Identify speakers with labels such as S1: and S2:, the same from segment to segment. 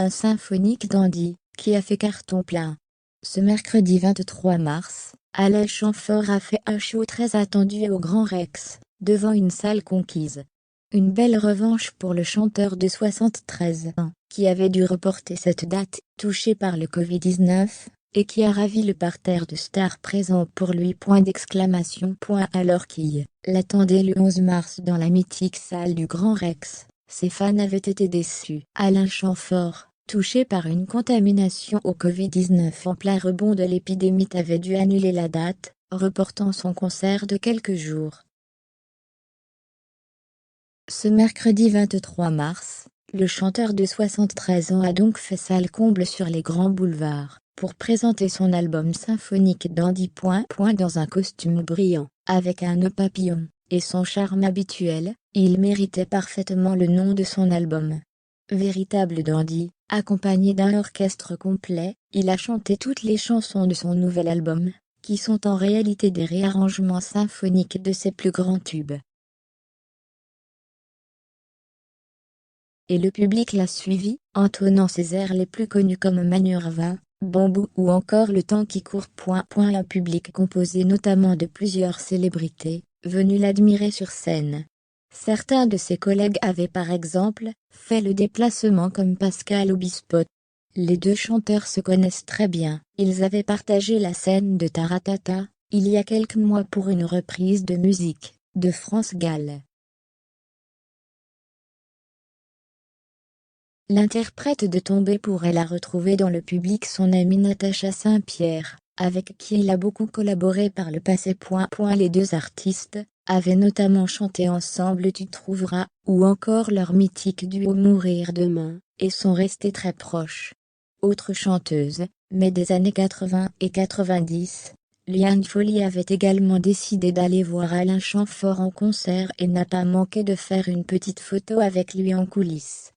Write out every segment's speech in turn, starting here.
S1: un symphonique dandy, qui a fait carton plein. Ce mercredi 23 mars, Alain Chamfort a fait un show très attendu au Grand Rex, devant une salle conquise. Une belle revanche pour le chanteur de 73 ans, qui avait dû reporter cette date, touché par le Covid-19, et qui a ravi le parterre de stars présents pour lui. Alors qu'il l'attendait le 11 mars dans la mythique salle du Grand Rex, ses fans avaient été déçus. Alain Chamfort, touché par une contamination au Covid-19 en plein rebond de l'épidémie, avait dû annuler la date, reportant son concert de quelques jours. Ce mercredi 23 mars, le chanteur de 73 ans a donc fait salle comble sur les grands boulevards, pour présenter son album symphonique Dandy. Dans un costume brillant, avec un nœud papillon, et son charme habituel, il méritait parfaitement le nom de son album. Véritable dandy, accompagné d'un orchestre complet, il a chanté toutes les chansons de son nouvel album, qui sont en réalité des réarrangements symphoniques de ses plus grands tubes. Et le public l'a suivi, entonnant ses airs les plus connus comme Manurva, Bambou ou encore Le temps qui court. Un public composé notamment de plusieurs célébrités, venues l'admirer sur scène. Certains de ses collègues avaient par exemple fait le déplacement comme Pascal Obispo. Les deux chanteurs se connaissent très bien. Ils avaient partagé la scène de Taratata, il y a quelques mois pour une reprise de musique de France Gall. L'interprète de Tombé pourrait la retrouver dans le public son amie Natacha Saint-Pierre, avec qui il a beaucoup collaboré par le passé. Les deux artistes avaient notamment chanté ensemble Tu trouveras, ou encore leur mythique duo Mourir demain, et sont restés très proches. Autre chanteuse, mais des années 80 et 90, Liane Folly avait également décidé d'aller voir Alain Chamfort en concert et n'a pas manqué de faire une petite photo avec lui en coulisses.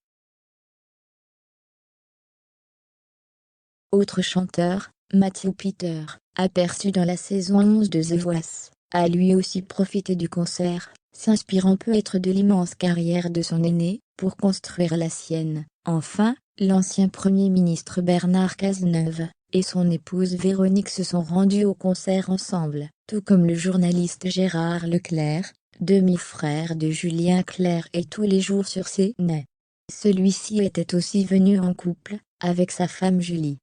S1: Autre chanteur, Matthew Peter, aperçu dans la saison 11 de The Voice, a lui aussi profité du concert, s'inspirant peut-être de l'immense carrière de son aîné, pour construire la sienne. Enfin, l'ancien Premier ministre Bernard Cazeneuve et son épouse Véronique se sont rendus au concert ensemble, tout comme le journaliste Gérard Leclerc, demi-frère de Julien Clerc et Tous les jours sur CNews. Celui-ci était aussi venu en couple, avec sa femme Julie.